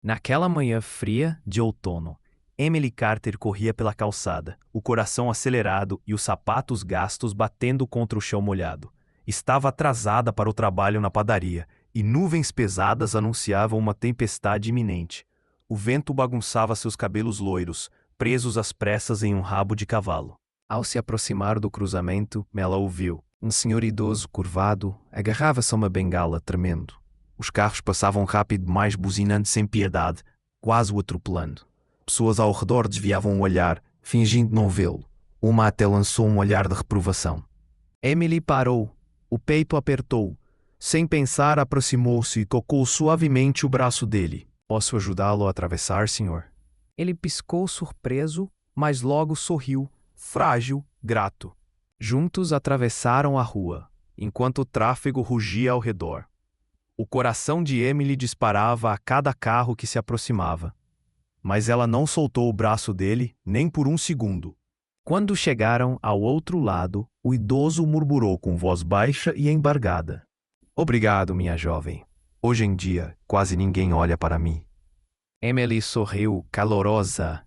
Naquela manhã fria de outono, Emily Carter corria pela calçada, o coração acelerado e os sapatos gastos batendo contra o chão molhado. Estava atrasada para o trabalho na padaria, e nuvens pesadas anunciavam uma tempestade iminente. O vento bagunçava seus cabelos loiros, presos às pressas em um rabo de cavalo. Ao se aproximar do cruzamento, ela ouviu. Um senhor idoso, curvado, agarrava-se a uma bengala, tremendo. Os carros passavam rápido demais, buzinando sem piedade, quase o atropelando. Pessoas ao redor desviavam o olhar, fingindo não vê-lo. Uma até lançou um olhar de reprovação. Emily parou. O peito apertou. Sem pensar, aproximou-se e tocou suavemente o braço dele. Posso ajudá-lo a atravessar, senhor? Ele piscou surpreso, mas logo sorriu, frágil, grato. Juntos atravessaram a rua, enquanto o tráfego rugia ao redor. O coração de Emily disparava a cada carro que se aproximava. Mas ela não soltou o braço dele nem por um segundo. Quando chegaram ao outro lado, o idoso murmurou com voz baixa e embargada. Obrigado, minha jovem. Hoje em dia, quase ninguém olha para mim. Emily sorriu, calorosa.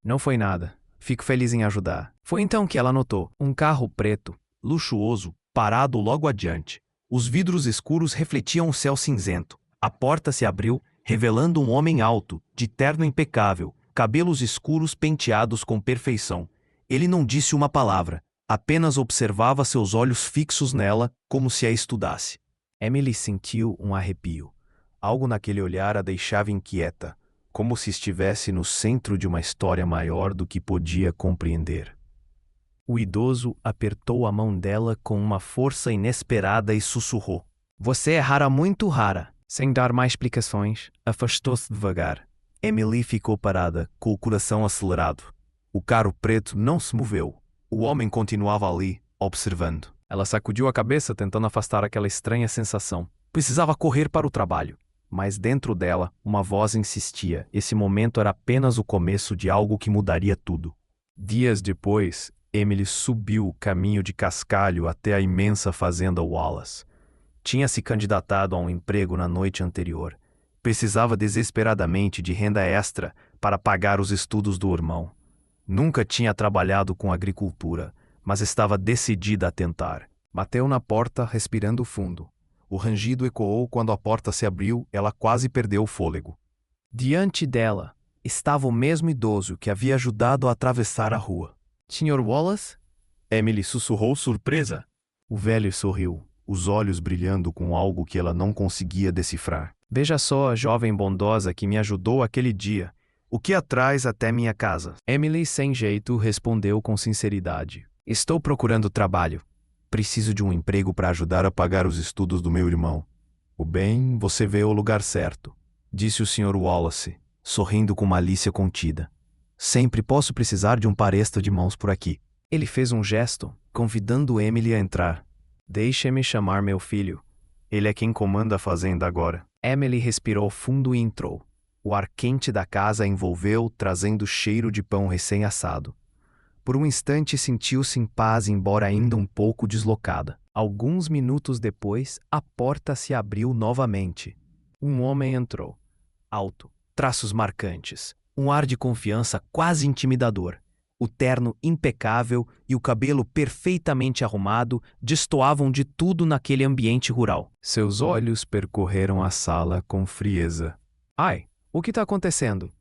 Não foi nada. Fico feliz em ajudar. Foi então que ela notou um carro preto, luxuoso, parado logo adiante. Os vidros escuros refletiam o céu cinzento. A porta se abriu, revelando um homem alto, de terno impecável, cabelos escuros penteados com perfeição. Ele não disse uma palavra, apenas observava seus olhos fixos nela, como se a estudasse. Emily sentiu um arrepio. Algo naquele olhar a deixava inquieta, como se estivesse no centro de uma história maior do que podia compreender. O idoso apertou a mão dela com uma força inesperada e sussurrou. Você é rara, muito rara. Sem dar mais explicações, afastou-se devagar. Emily ficou parada, com o coração acelerado. O carro preto não se moveu. O homem continuava ali, observando. Ela sacudiu a cabeça, tentando afastar aquela estranha sensação. Precisava correr para o trabalho. Mas dentro dela, uma voz insistia. Esse momento era apenas o começo de algo que mudaria tudo. Dias depois, Emily subiu o caminho de cascalho até a imensa fazenda Wallace. Tinha se candidatado a um emprego na noite anterior. Precisava desesperadamente de renda extra para pagar os estudos do irmão. Nunca tinha trabalhado com agricultura, mas estava decidida a tentar. Bateu na porta, respirando fundo. O rangido ecoou quando a porta se abriu, ela quase perdeu o fôlego. Diante dela estava o mesmo idoso que havia ajudado a atravessar a rua. Sr. Wallace? Emily sussurrou, surpresa. O velho sorriu, os olhos brilhando com algo que ela não conseguia decifrar. Veja só a jovem bondosa que me ajudou aquele dia. O que a traz até minha casa? Emily, sem jeito, respondeu com sinceridade. Estou procurando trabalho. Preciso de um emprego para ajudar a pagar os estudos do meu irmão. Bem, você veio ao lugar certo, disse o Sr. Wallace, sorrindo com malícia contida. Sempre posso precisar de um par extra de mãos por aqui. Ele fez um gesto, convidando Emily a entrar. Deixe-me chamar meu filho. Ele é quem comanda a fazenda agora. Emily respirou fundo e entrou. O ar quente da casa a envolveu, trazendo cheiro de pão recém-assado. Por um instante sentiu-se em paz, embora ainda um pouco deslocada. Alguns minutos depois, a porta se abriu novamente. Um homem entrou. Alto, traços marcantes, um ar de confiança quase intimidador. O terno impecável e o cabelo perfeitamente arrumado destoavam de tudo naquele ambiente rural. Seus olhos percorreram a sala com frieza. Ai, o que está acontecendo?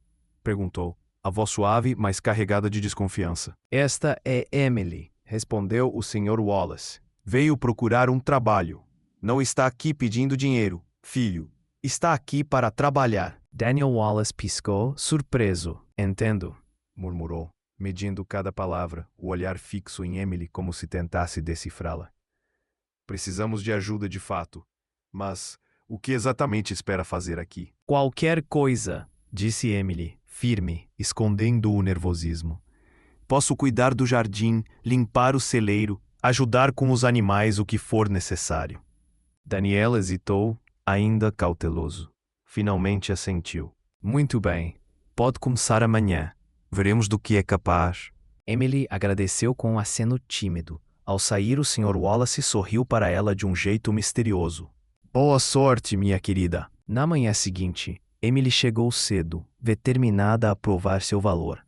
Perguntou, a voz suave, mas carregada de desconfiança. Esta é Emily, respondeu o Sr. Wallace. Veio procurar um trabalho. Não está aqui pedindo dinheiro, filho. Está aqui para trabalhar. Daniel Wallace piscou, surpreso. Entendo, murmurou, medindo cada palavra, o olhar fixo em Emily como se tentasse decifrá-la. Precisamos de ajuda de fato. Mas o que exatamente espera fazer aqui? Qualquer coisa, disse Emily, firme, escondendo o nervosismo. Posso cuidar do jardim, limpar o celeiro, ajudar com os animais, o que for necessário. Daniel hesitou, ainda cauteloso. Finalmente assentiu. Muito bem. Pode começar amanhã. Veremos do que é capaz. Emily agradeceu com um aceno tímido. Ao sair, o Sr. Wallace sorriu para ela de um jeito misterioso. Boa sorte, minha querida. Na manhã seguinte, Emily chegou cedo, determinada a provar seu valor.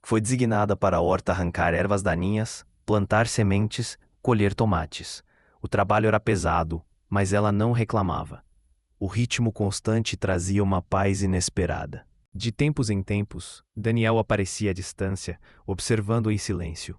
Foi designada para a horta arrancar ervas daninhas, plantar sementes, colher tomates. O trabalho era pesado, mas ela não reclamava. O ritmo constante trazia uma paz inesperada. De tempos em tempos, Daniel aparecia à distância, observando em silêncio.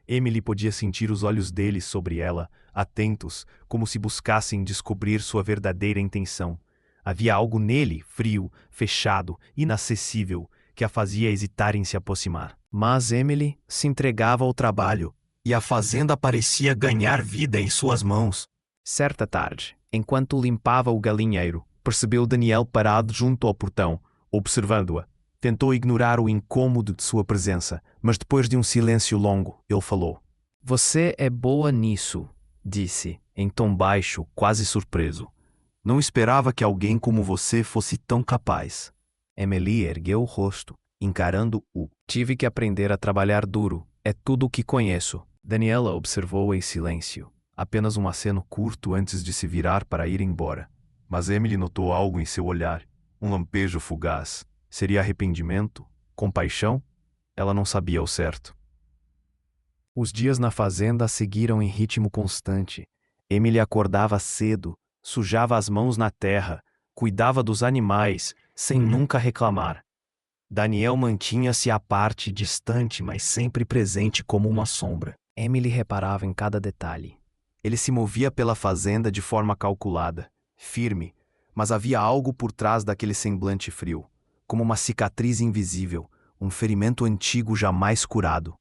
Emily podia sentir os olhos dele sobre ela, atentos, como se buscassem descobrir sua verdadeira intenção. Havia algo nele, frio, fechado, inacessível, que a fazia hesitar em se aproximar. Mas Emily se entregava ao trabalho, e a fazenda parecia ganhar vida em suas mãos. Certa tarde, enquanto limpava o galinheiro, percebeu Daniel parado junto ao portão, observando-a. Tentou ignorar o incômodo de sua presença, mas depois de um silêncio longo, ele falou. Você é boa nisso, disse, em tom baixo, quase surpreso. Não esperava que alguém como você fosse tão capaz. Emily ergueu o rosto, encarando-o. Tive que aprender a trabalhar duro. É tudo o que conheço. Daniela observou em silêncio, apenas um aceno curto antes de se virar para ir embora. Mas Emily notou algo em seu olhar, um lampejo fugaz. Seria arrependimento? Compaixão? Ela não sabia ao certo. Os dias na fazenda seguiram em ritmo constante. Emily acordava cedo, sujava as mãos na terra, cuidava dos animais, sem nunca reclamar. Daniel mantinha-se à parte, distante, mas sempre presente como uma sombra. Emily reparava em cada detalhe. Ele se movia pela fazenda de forma calculada, firme, mas havia algo por trás daquele semblante frio, como uma cicatriz invisível, um ferimento antigo jamais curado.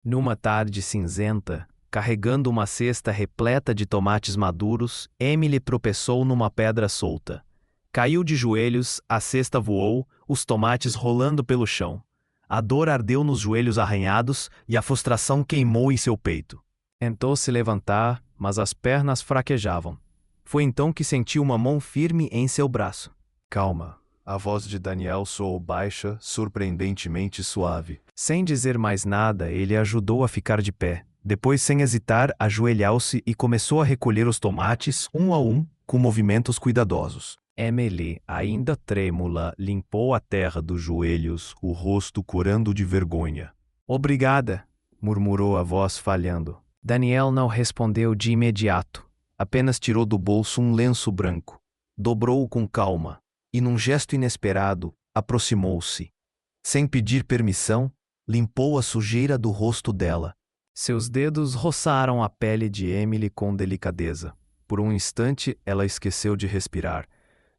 Numa tarde cinzenta, carregando uma cesta repleta de tomates maduros, Emily tropeçou numa pedra solta. Caiu de joelhos, a cesta voou, os tomates rolando pelo chão. A dor ardeu nos joelhos arranhados e a frustração queimou em seu peito. Tentou se levantar, mas as pernas fraquejavam. Foi então que sentiu uma mão firme em seu braço. Calma. A voz de Daniel soou baixa, surpreendentemente suave. Sem dizer mais nada, ele a ajudou a ficar de pé. Depois, sem hesitar, ajoelhou-se e começou a recolher os tomates, um a um, com movimentos cuidadosos. Emily, ainda trêmula, limpou a terra dos joelhos, o rosto corando de vergonha. Obrigada, murmurou a voz falhando. Daniel não respondeu de imediato. Apenas tirou do bolso um lenço branco. Dobrou-o com calma. E num gesto inesperado, aproximou-se. Sem pedir permissão, limpou a sujeira do rosto dela. Seus dedos roçaram a pele de Emily com delicadeza. Por um instante, ela esqueceu de respirar.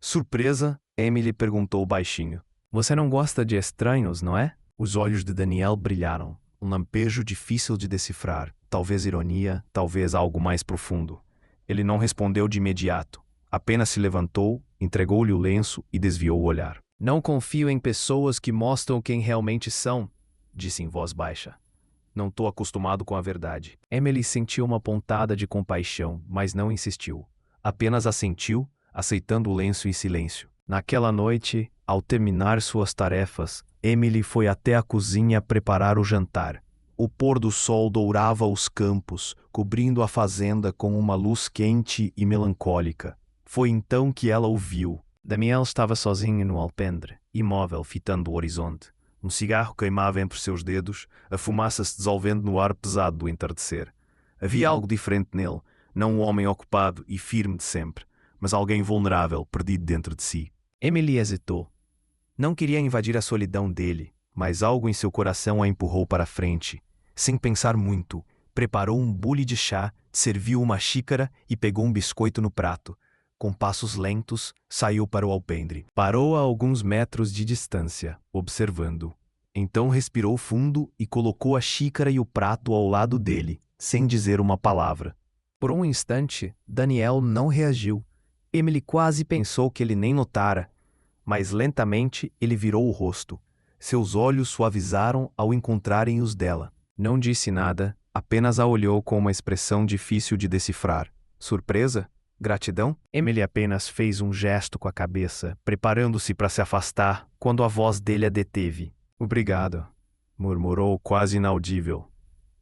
Surpresa, Emily perguntou baixinho. Você não gosta de estranhos, não é? Os olhos de Daniel brilharam. Um lampejo difícil de decifrar. Talvez ironia, talvez algo mais profundo. Ele não respondeu de imediato. Apenas se levantou, entregou-lhe o lenço e desviou o olhar. Não confio em pessoas que mostram quem realmente são, disse em voz baixa. Não estou acostumado com a verdade. Emily sentiu uma pontada de compaixão, mas não insistiu. Apenas assentiu, aceitando o lenço em silêncio. Naquela noite, ao terminar suas tarefas, Emily foi até a cozinha preparar o jantar. O pôr do sol dourava os campos, cobrindo a fazenda com uma luz quente e melancólica. Foi então que ela o viu. Daniel estava sozinho no alpendre, imóvel, fitando o horizonte. Um cigarro queimava entre seus dedos, a fumaça se dissolvendo no ar pesado do entardecer. Havia algo diferente nele, não um homem ocupado e firme de sempre, mas alguém vulnerável, perdido dentro de si. Emily hesitou. Não queria invadir a solidão dele, mas algo em seu coração a empurrou para a frente. Sem pensar muito, preparou um bule de chá, serviu uma xícara e pegou um biscoito no prato. Com passos lentos, saiu para o alpendre. Parou a alguns metros de distância, observando. Então respirou fundo e colocou a xícara e o prato ao lado dele, sem dizer uma palavra. Por um instante, Daniel não reagiu. Emily quase pensou que ele nem notara, mas lentamente ele virou o rosto. Seus olhos suavizaram ao encontrarem os dela. Não disse nada, apenas a olhou com uma expressão difícil de decifrar. Surpresa? Gratidão? Emily apenas fez um gesto com a cabeça, preparando-se para se afastar, quando a voz dele a deteve. Obrigado, murmurou quase inaudível.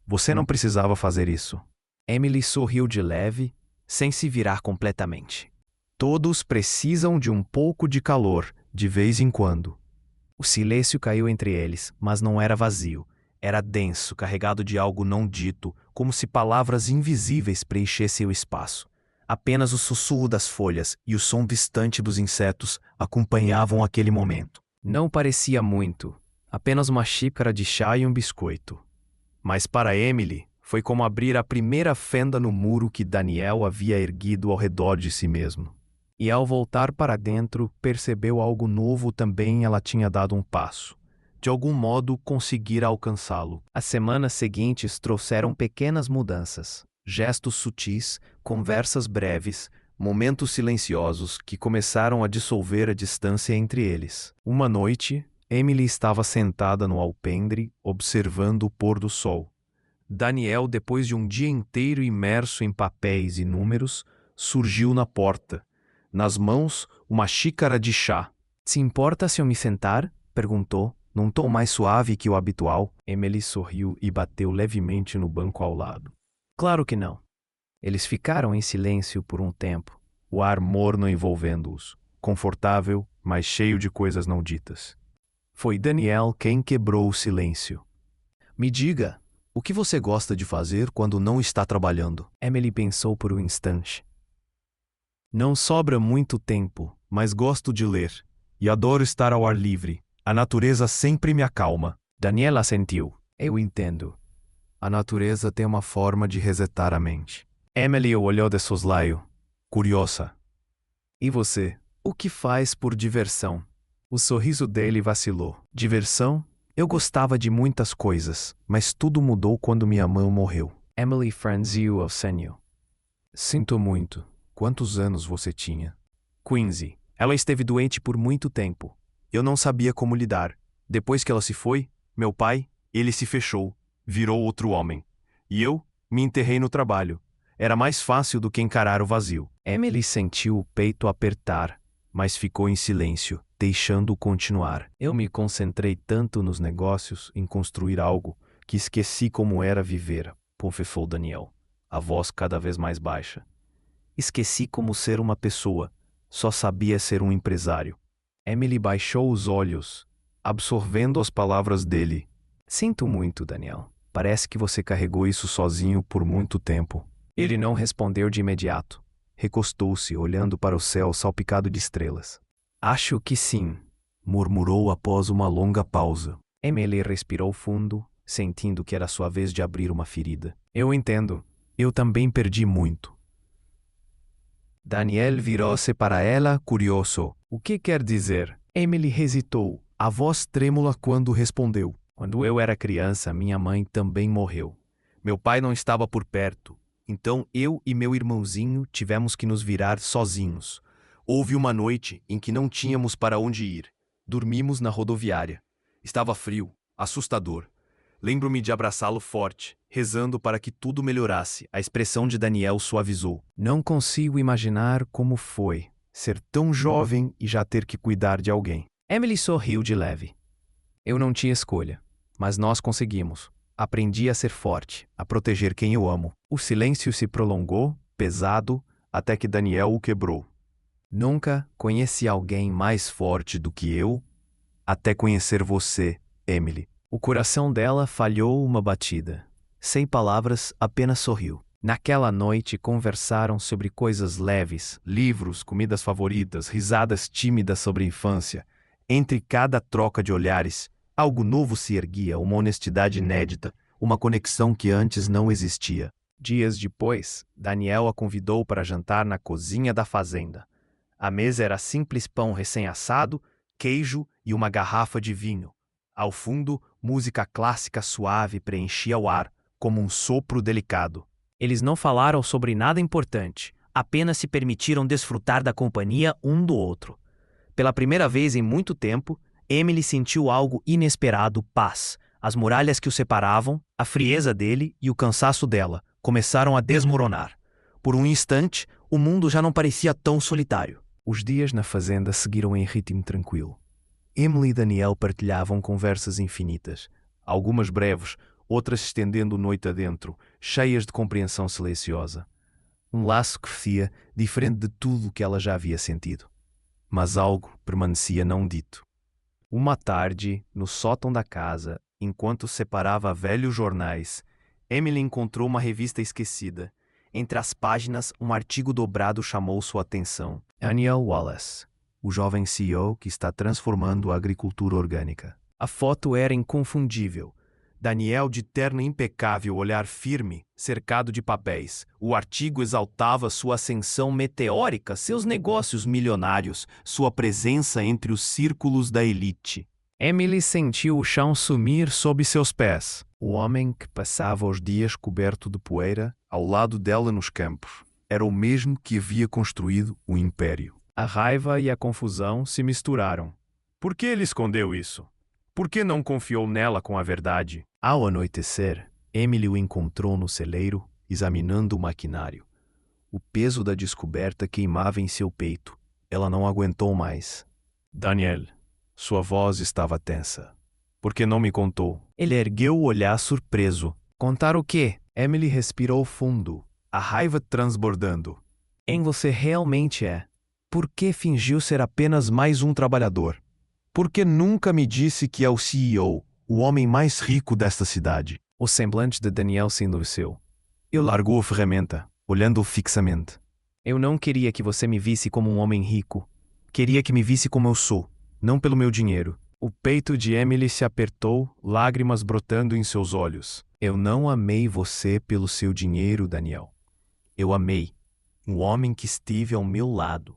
Você não precisava fazer isso. Emily sorriu de leve, sem se virar completamente. Todos precisam de um pouco de calor, de vez em quando. O silêncio caiu entre eles, mas não era vazio. Era denso, carregado de algo não dito, como se palavras invisíveis preenchessem o espaço. Apenas o sussurro das folhas e o som distante dos insetos acompanhavam aquele momento. Não parecia muito, apenas uma xícara de chá e um biscoito. Mas para Emily, foi como abrir a primeira fenda no muro que Daniel havia erguido ao redor de si mesmo. E ao voltar para dentro, percebeu algo novo também. Ela tinha dado um passo. De algum modo, conseguira alcançá-lo. As semanas seguintes trouxeram pequenas mudanças. Gestos sutis, conversas breves, momentos silenciosos que começaram a dissolver a distância entre eles. Uma noite, Emily estava sentada no alpendre, observando o pôr do sol. Daniel, depois de um dia inteiro imerso em papéis e números, surgiu na porta. Nas mãos, uma xícara de chá. "Se importa se eu me sentar?" perguntou, num tom mais suave que o habitual. Emily sorriu e bateu levemente no banco ao lado. Claro que não. Eles ficaram em silêncio por um tempo, o ar morno envolvendo-os, confortável, mas cheio de coisas não ditas. Foi Daniel quem quebrou o silêncio. "Me diga, o que você gosta de fazer quando não está trabalhando?" Emily pensou por um instante. "Não sobra muito tempo, mas gosto de ler. E adoro estar ao ar livre. A natureza sempre me acalma." Daniel assentiu. "Eu entendo. A natureza tem uma forma de resetar a mente." Emily o olhou de soslaio, curiosa. "E você? O que faz por diversão?" O sorriso dele vacilou. "Diversão? Eu gostava de muitas coisas, mas tudo mudou quando minha mãe morreu." Emily franziu o senho. "Sinto muito. Quantos anos você tinha?" "15. Ela esteve doente por muito tempo. Eu não sabia como lidar. Depois que ela se foi, meu pai, ele se fechou, virou outro homem. E eu me enterrei no trabalho. Era mais fácil do que encarar o vazio." Emily sentiu o peito apertar, mas ficou em silêncio, deixando-o continuar. "Eu me concentrei tanto nos negócios, em construir algo, que esqueci como era viver", confessou Daniel, a voz cada vez mais baixa. "Esqueci como ser uma pessoa. Só sabia ser um empresário." Emily baixou os olhos, absorvendo as palavras dele. "Sinto muito, Daniel. Parece que você carregou isso sozinho por muito tempo." Ele não respondeu de imediato. Recostou-se, olhando para o céu salpicado de estrelas. "Acho que sim", murmurou após uma longa pausa. Emily respirou fundo, sentindo que era sua vez de abrir uma ferida. "Eu entendo. Eu também perdi muito." Daniel virou-se para ela, curioso. "O que quer dizer?" Emily hesitou, a voz trêmula quando respondeu. "Quando eu era criança, minha mãe também morreu. Meu pai não estava por perto, então eu e meu irmãozinho tivemos que nos virar sozinhos. Houve uma noite em que não tínhamos para onde ir. Dormimos na rodoviária. Estava frio, assustador. Lembro-me de abraçá-lo forte, rezando para que tudo melhorasse." A expressão de Daniel suavizou. "Não consigo imaginar como foi ser tão jovem e já ter que cuidar de alguém." Emily sorriu de leve. "Eu não tinha escolha, mas nós conseguimos. Aprendi a ser forte, a proteger quem eu amo." O silêncio se prolongou, pesado, até que Daniel o quebrou. "Nunca conheci alguém mais forte do que eu, até conhecer você, Emily." O coração dela falhou uma batida. Sem palavras, apenas sorriu. Naquela noite conversaram sobre coisas leves, livros, comidas favoritas, risadas tímidas sobre a infância. Entre cada troca de olhares, algo novo se erguia, uma honestidade inédita, uma conexão que antes não existia. Dias depois, Daniel a convidou para jantar na cozinha da fazenda. A mesa era simples pão recém-assado, queijo e uma garrafa de vinho. Ao fundo, música clássica suave preenchia o ar, como um sopro delicado. Eles não falaram sobre nada importante, apenas se permitiram desfrutar da companhia um do outro. Pela primeira vez em muito tempo, Emily sentiu algo inesperado: paz. As muralhas que o separavam, a frieza dele e o cansaço dela começaram a desmoronar. Por um instante, o mundo já não parecia tão solitário. Os dias na fazenda seguiram em ritmo tranquilo. Emily e Daniel partilhavam conversas infinitas, algumas breves, outras se estendendo noite adentro, cheias de compreensão silenciosa. Um laço que crescia, diferente de tudo o que ela já havia sentido. Mas algo permanecia não dito. Uma tarde, no sótão da casa, enquanto separava velhos jornais, Emily encontrou uma revista esquecida. Entre as páginas, um artigo dobrado chamou sua atenção. Daniel Wallace, o jovem CEO que está transformando a agricultura orgânica. A foto era inconfundível. Daniel de terno impecável, olhar firme, cercado de papéis. O artigo exaltava sua ascensão meteórica, seus negócios milionários, sua presença entre os círculos da elite. Emily sentiu o chão sumir sob seus pés. O homem que passava os dias coberto de poeira, ao lado dela nos campos, era o mesmo que havia construído o império. A raiva e a confusão se misturaram. Por que ele escondeu isso? Por que não confiou nela com a verdade? Ao anoitecer, Emily o encontrou no celeiro, examinando o maquinário. O peso da descoberta queimava em seu peito. Ela não aguentou mais. Daniel, sua voz estava tensa. Por que não me contou? Ele ergueu o olhar surpreso. Contar o quê? Emily respirou fundo, a raiva transbordando. Quem você realmente é? Por que fingiu ser apenas mais um trabalhador? Por que nunca me disse que é o CEO, o homem mais rico desta cidade? O semblante de Daniel se endureceu. Ele largou a ferramenta, olhando-o fixamente. Eu não queria que você me visse como um homem rico. Queria que me visse como eu sou, não pelo meu dinheiro. O peito de Emily se apertou, lágrimas brotando em seus olhos. Eu não amei você pelo seu dinheiro, Daniel. Eu amei um homem que esteve ao meu lado,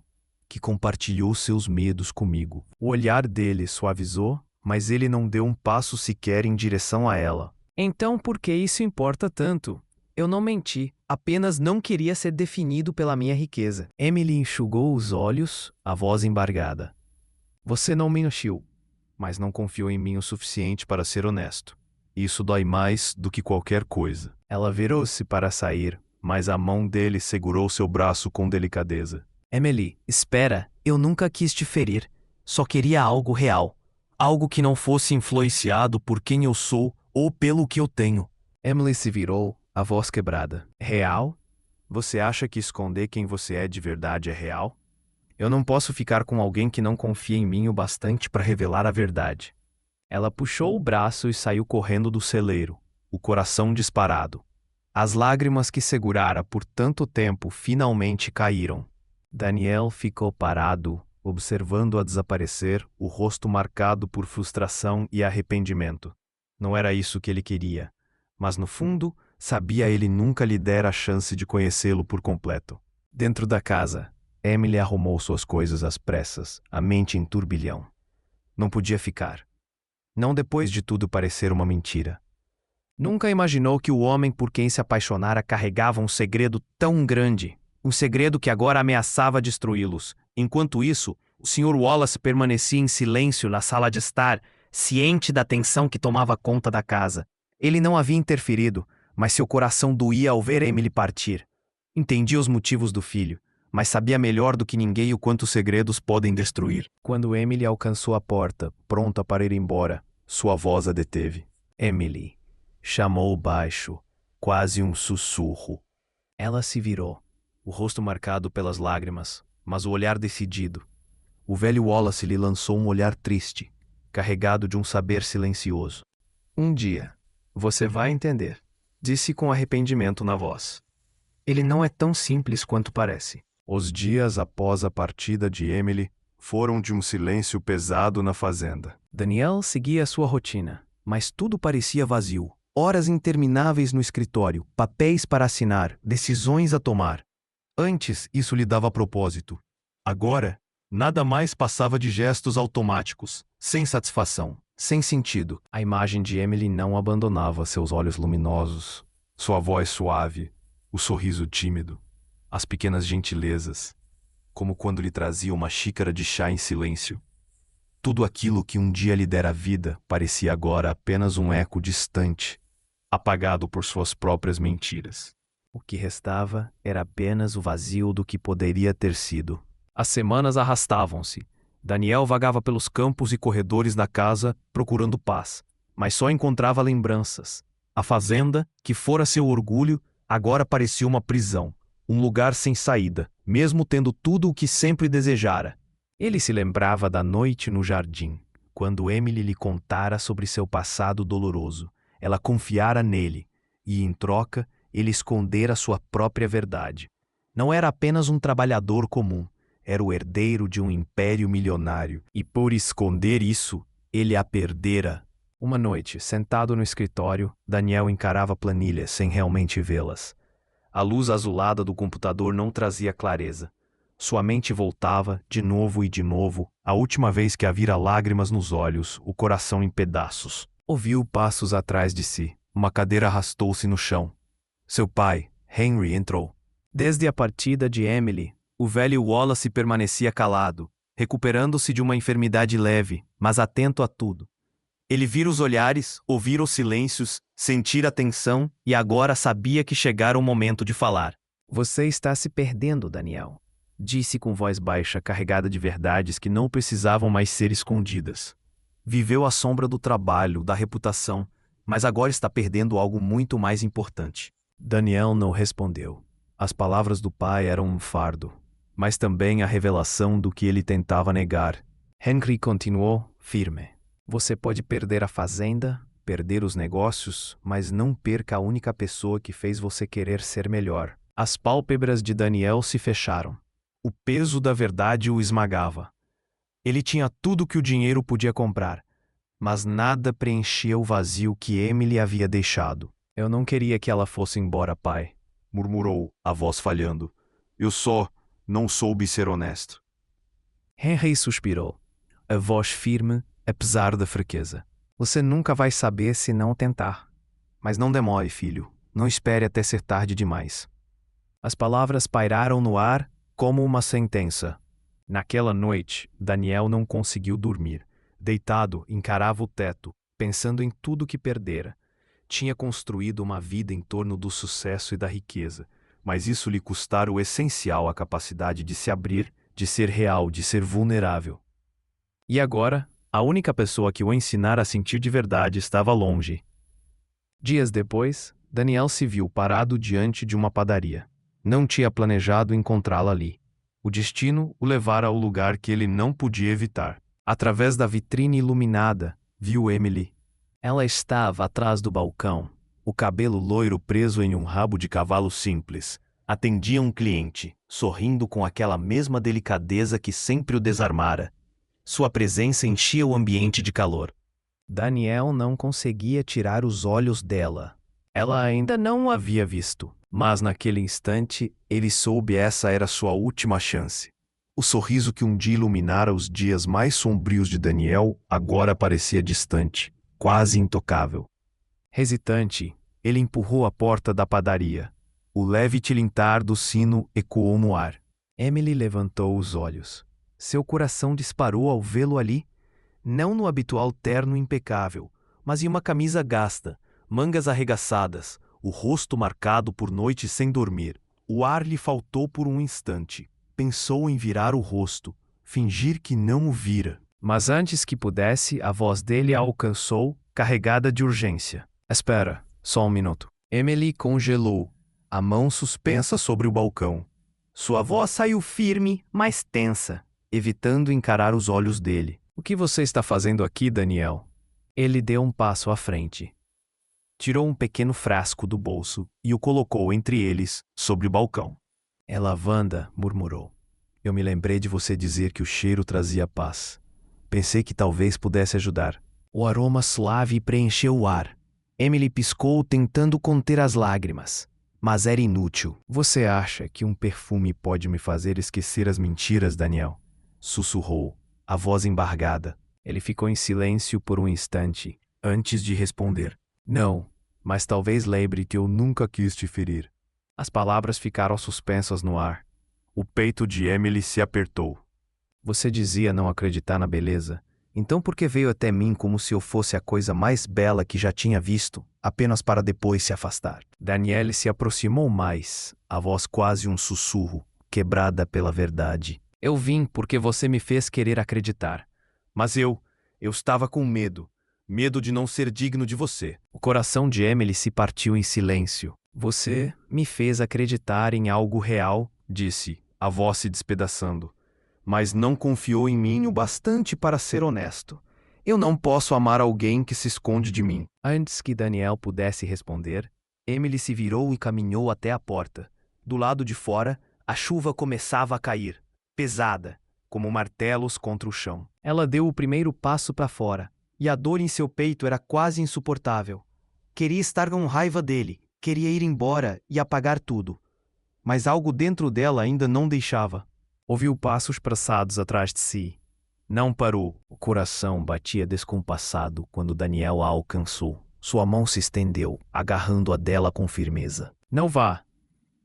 que compartilhou seus medos comigo. O olhar dele suavizou, mas ele não deu um passo sequer em direção a ela. Então por que isso importa tanto? Eu não menti, apenas não queria ser definido pela minha riqueza. Emily enxugou os olhos, a voz embargada. Você não mentiu, mas não confiou em mim o suficiente para ser honesto. Isso dói mais do que qualquer coisa. Ela virou-se para sair, mas a mão dele segurou seu braço com delicadeza. Emily, espera, eu nunca quis te ferir. Só queria algo real. Algo que não fosse influenciado por quem eu sou ou pelo que eu tenho. Emily se virou, a voz quebrada. Real? Você acha que esconder quem você é de verdade é real? Eu não posso ficar com alguém que não confia em mim o bastante para revelar a verdade. Ela puxou o braço e saiu correndo do celeiro, o coração disparado. As lágrimas que segurara por tanto tempo finalmente caíram. Daniel ficou parado, observando-a desaparecer, o rosto marcado por frustração e arrependimento. Não era isso que ele queria, mas no fundo, sabia ele nunca lhe dera a chance de conhecê-lo por completo. Dentro da casa, Emily arrumou suas coisas às pressas, a mente em turbilhão. Não podia ficar. Não depois de tudo parecer uma mentira. Nunca imaginou que o homem por quem se apaixonara carregava um segredo tão grande, um segredo que agora ameaçava destruí-los. Enquanto isso, o Sr. Wallace permanecia em silêncio na sala de estar, ciente da tensão que tomava conta da casa. Ele não havia interferido, mas seu coração doía ao ver Emily partir. Entendia os motivos do filho, mas sabia melhor do que ninguém o quanto os segredos podem destruir. Quando Emily alcançou a porta, pronta para ir embora, sua voz a deteve. Emily, chamou baixo, quase um sussurro. Ela se virou, o rosto marcado pelas lágrimas, mas o olhar decidido. O velho Wallace lhe lançou um olhar triste, carregado de um saber silencioso. Um dia, você vai entender, disse com arrependimento na voz. Ele não é tão simples quanto parece. Os dias após a partida de Emily foram de um silêncio pesado na fazenda. Daniel seguia sua rotina, mas tudo parecia vazio. Horas intermináveis no escritório, papéis para assinar, decisões a tomar. Antes, isso lhe dava propósito. Agora, nada mais passava de gestos automáticos, sem satisfação, sem sentido. A imagem de Emily não abandonava seus olhos luminosos, sua voz suave, o sorriso tímido, as pequenas gentilezas, como quando lhe trazia uma xícara de chá em silêncio. Tudo aquilo que um dia lhe dera vida parecia agora apenas um eco distante, apagado por suas próprias mentiras. O que restava era apenas o vazio do que poderia ter sido. As semanas arrastavam-se. Daniel vagava pelos campos e corredores da casa procurando paz, mas só encontrava lembranças. A fazenda, que fora seu orgulho, agora parecia uma prisão, um lugar sem saída, mesmo tendo tudo o que sempre desejara. Ele se lembrava da noite no jardim, quando Emily lhe contara sobre seu passado doloroso. Ela confiara nele, e, em troca, ele escondera sua própria verdade. Não era apenas um trabalhador comum, era o herdeiro de um império milionário, e por esconder isso, ele a perdera. Uma noite, sentado no escritório, Daniel encarava planilhas sem realmente vê-las. A luz azulada do computador não trazia clareza. Sua mente voltava, de novo e de novo, a última vez que a vira lágrimas nos olhos, o coração em pedaços. Ouviu passos atrás de si. Uma cadeira arrastou-se no chão. Seu pai, Henry, entrou. Desde a partida de Emily, o velho Wallace permanecia calado, recuperando-se de uma enfermidade leve, mas atento a tudo. Ele vira os olhares, ouvira os silêncios, sentir a tensão e agora sabia que chegara o momento de falar. Você está se perdendo, Daniel, disse com voz baixa, carregada de verdades que não precisavam mais ser escondidas. Viveu à sombra do trabalho, da reputação, mas agora está perdendo algo muito mais importante. Daniel não respondeu. As palavras do pai eram um fardo, mas também a revelação do que ele tentava negar. Henry continuou firme. Você pode perder a fazenda, perder os negócios, mas não perca a única pessoa que fez você querer ser melhor. As pálpebras de Daniel se fecharam. O peso da verdade o esmagava. Ele tinha tudo que o dinheiro podia comprar, mas nada preenchia o vazio que Emily havia deixado. Eu não queria que ela fosse embora, pai, murmurou, a voz falhando. Eu só não soube ser honesto. Henry suspirou, a voz firme, apesar da fraqueza. Você nunca vai saber se não tentar. Mas não demore, filho. Não espere até ser tarde demais. As palavras pairaram no ar como uma sentença. Naquela noite, Daniel não conseguiu dormir. Deitado, encarava o teto, pensando em tudo que perdera. Tinha construído uma vida em torno do sucesso e da riqueza, mas isso lhe custara o essencial, a capacidade de se abrir, de ser real, de ser vulnerável. E agora, a única pessoa que o ensinara a sentir de verdade estava longe. Dias depois, Daniel se viu parado diante de uma padaria. Não tinha planejado encontrá-la ali. O destino o levara ao lugar que ele não podia evitar. Através da vitrine iluminada, viu Emily. Ela estava atrás do balcão, o cabelo loiro preso em um rabo de cavalo simples. Atendia um cliente, sorrindo com aquela mesma delicadeza que sempre o desarmara. Sua presença enchia o ambiente de calor. Daniel não conseguia tirar os olhos dela. Ela ainda não o havia visto, mas naquele instante ele soube essa era sua última chance. O sorriso que um dia iluminara os dias mais sombrios de Daniel agora parecia distante, quase intocável. Hesitante, ele empurrou a porta da padaria. O leve tilintar do sino ecoou no ar. Emily levantou os olhos. Seu coração disparou ao vê-lo ali, não no habitual terno impecável, mas em uma camisa gasta, mangas arregaçadas, o rosto marcado por noites sem dormir. O ar lhe faltou por um instante. Pensou em virar o rosto, fingir que não o vira. Mas antes que pudesse, a voz dele a alcançou, carregada de urgência. Espera, só um minuto. Emily congelou, a mão suspensa sobre o balcão. Sua voz saiu firme, mas tensa, evitando encarar os olhos dele. O que você está fazendo aqui, Daniel? Ele deu um passo à frente. Tirou um pequeno frasco do bolso e o colocou entre eles, sobre o balcão. É lavanda, murmurou. Eu me lembrei de você dizer que o cheiro trazia paz. Pensei que talvez pudesse ajudar. O aroma suave preencheu o ar. Emily piscou, tentando conter as lágrimas. Mas era inútil. Você acha que um perfume pode me fazer esquecer as mentiras, Daniel? Sussurrou, a voz embargada. Ele ficou em silêncio por um instante, antes de responder. Não, mas talvez lembre que eu nunca quis te ferir. As palavras ficaram suspensas no ar. O peito de Emily se apertou. Você dizia não acreditar na beleza. Então por que veio até mim como se eu fosse a coisa mais bela que já tinha visto, apenas para depois se afastar? Danielle se aproximou mais, a voz quase um sussurro, quebrada pela verdade. Eu vim porque você me fez querer acreditar. Mas eu estava com medo. Medo de não ser digno de você. O coração de Emily se partiu em silêncio. Você me fez acreditar em algo real, disse, a voz se despedaçando. mas não confiou em mim o bastante para ser honesto. Eu não posso amar alguém que se esconde de mim. Antes que Daniel pudesse responder, Emily se virou e caminhou até a porta. Do lado de fora, a chuva começava a cair, pesada, como martelos contra o chão. Ela deu o primeiro passo para fora, e a dor em seu peito era quase insuportável. Queria estar com raiva dele, queria ir embora e apagar tudo. Mas algo dentro dela ainda não deixava. Ouviu passos apressados atrás de si. Não parou. O coração batia descompassado quando Daniel a alcançou. Sua mão se estendeu, agarrando a dela com firmeza. Não vá.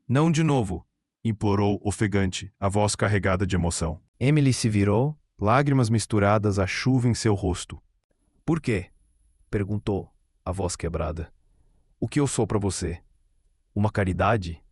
Não de novo, implorou ofegante, a voz carregada de emoção. Emily se virou, lágrimas misturadas à chuva em seu rosto. Por quê? Perguntou, a voz quebrada. O que eu sou para você? Uma caridade?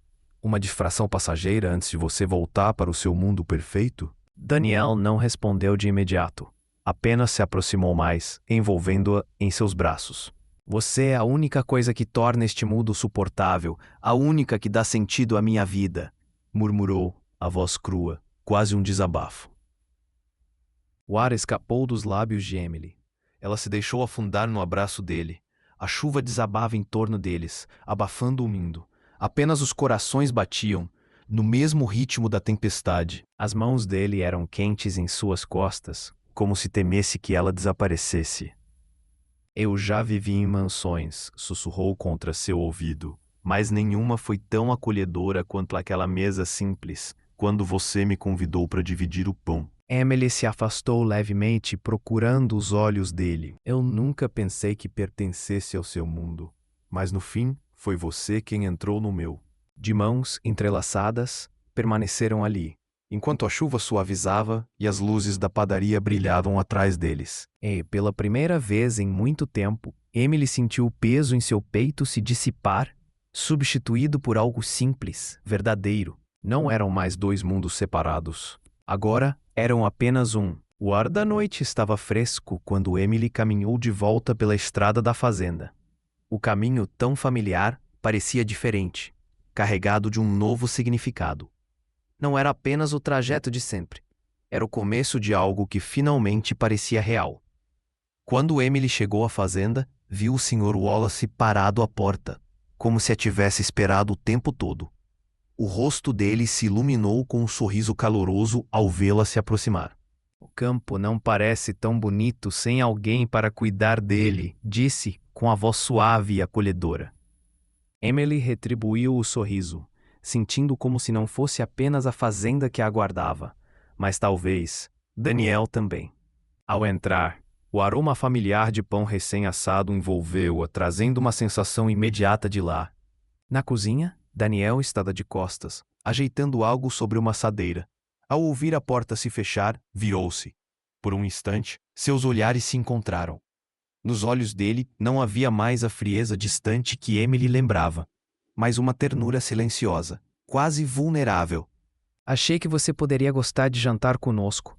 Uma distração passageira antes de você voltar para o seu mundo perfeito? Daniel não respondeu de imediato. Apenas se aproximou mais, envolvendo-a em seus braços. Você é a única coisa que torna este mundo suportável, a única que dá sentido à minha vida, murmurou, a voz crua, quase um desabafo. O ar escapou dos lábios de Emily. Ela se deixou afundar no abraço dele. A chuva desabava em torno deles, abafando o mundo. Apenas os corações batiam, no mesmo ritmo da tempestade. As mãos dele eram quentes em suas costas, como se temesse que ela desaparecesse. Eu já vivi em mansões, sussurrou contra seu ouvido, mas nenhuma foi tão acolhedora quanto aquela mesa simples, quando você me convidou para dividir o pão. Emily se afastou levemente, procurando os olhos dele. Eu nunca pensei que pertencesse ao seu mundo, mas no fim, foi você quem entrou no meu. De mãos entrelaçadas, permaneceram ali, enquanto a chuva suavizava e as luzes da padaria brilhavam atrás deles. E, pela primeira vez em muito tempo, Emily sentiu o peso em seu peito se dissipar, substituído por algo simples, verdadeiro. Não eram mais dois mundos separados. Agora, eram apenas um. O ar da noite estava fresco quando Emily caminhou de volta pela estrada da fazenda. O caminho tão familiar parecia diferente, carregado de um novo significado. Não era apenas o trajeto de sempre. Era o começo de algo que finalmente parecia real. Quando Emily chegou à fazenda, viu o Sr. Wallace parado à porta, como se a tivesse esperado o tempo todo. O rosto dele se iluminou com um sorriso caloroso ao vê-la se aproximar. O campo não parece tão bonito sem alguém para cuidar dele, disse, com a voz suave e acolhedora. Emily retribuiu o sorriso, sentindo como se não fosse apenas a fazenda que a aguardava, mas talvez Daniel também. Ao entrar, o aroma familiar de pão recém-assado envolveu-a, trazendo uma sensação imediata de lar. Na cozinha, Daniel estava de costas, ajeitando algo sobre uma assadeira. Ao ouvir a porta se fechar, virou-se. Por um instante, seus olhares se encontraram. Nos olhos dele não havia mais a frieza distante que Emily lembrava, mas uma ternura silenciosa, quase vulnerável. Achei que você poderia gostar de jantar conosco,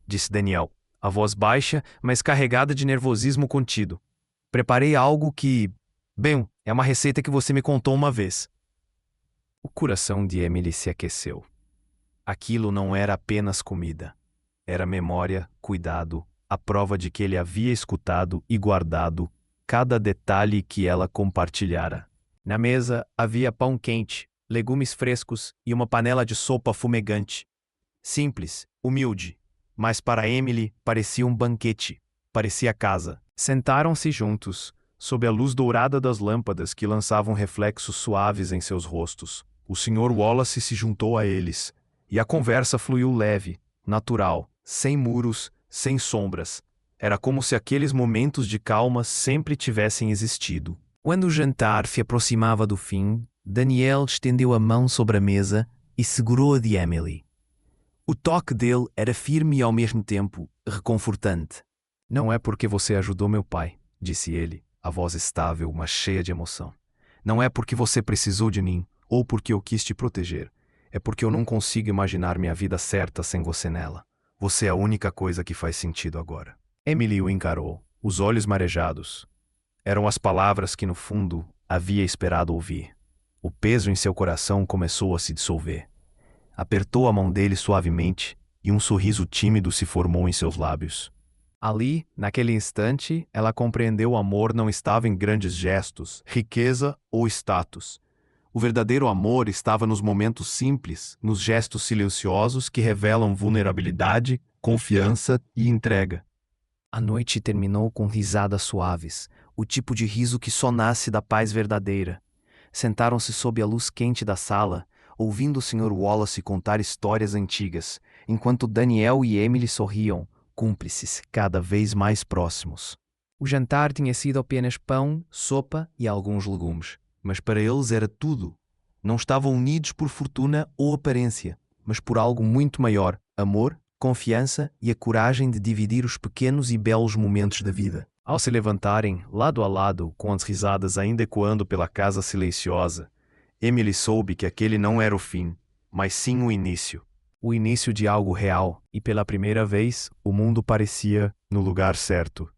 disse Daniel, a voz baixa, mas carregada de nervosismo contido. Preparei algo que... bem, é uma receita que você me contou uma vez. O coração de Emily se aqueceu. Aquilo não era apenas comida. Era memória, cuidado, a prova de que ele havia escutado e guardado cada detalhe que ela compartilhara. Na mesa havia pão quente, legumes frescos e uma panela de sopa fumegante. Simples, humilde, mas para Emily parecia um banquete, parecia casa. Sentaram-se juntos, sob a luz dourada das lâmpadas que lançavam reflexos suaves em seus rostos. O Sr. Wallace se juntou a eles, e a conversa fluiu leve, natural, sem muros, sem sombras. Era como se aqueles momentos de calma sempre tivessem existido. Quando o jantar se aproximava do fim, Daniel estendeu a mão sobre a mesa e segurou a de Emily. O toque dele era firme e ao mesmo tempo reconfortante. Não é porque você ajudou meu pai, disse ele, a voz estável, mas cheia de emoção. Não é porque você precisou de mim, ou porque eu quis te proteger. É porque eu não consigo imaginar minha vida certa sem você nela. Você é a única coisa que faz sentido agora. Emily o encarou, os olhos marejados. Eram as palavras que, no fundo, havia esperado ouvir. O peso em seu coração começou a se dissolver. Apertou a mão dele suavemente e um sorriso tímido se formou em seus lábios. Ali, naquele instante, ela compreendeu o amor não estava em grandes gestos, riqueza ou status. O verdadeiro amor estava nos momentos simples, nos gestos silenciosos que revelam vulnerabilidade, confiança e entrega. A noite terminou com risadas suaves, o tipo de riso que só nasce da paz verdadeira. Sentaram-se sob a luz quente da sala, ouvindo o Sr. Wallace contar histórias antigas, enquanto Daniel e Emily sorriam, cúmplices cada vez mais próximos. O jantar tinha sido apenas pão, sopa e alguns legumes, mas para eles era tudo. Não estavam unidos por fortuna ou aparência, mas por algo muito maior: amor, confiança e a coragem de dividir os pequenos e belos momentos da vida. Ao se levantarem, lado a lado, com as risadas ainda ecoando pela casa silenciosa, Emily soube que aquele não era o fim, mas sim o início. O início de algo real, e pela primeira vez, o mundo parecia no lugar certo.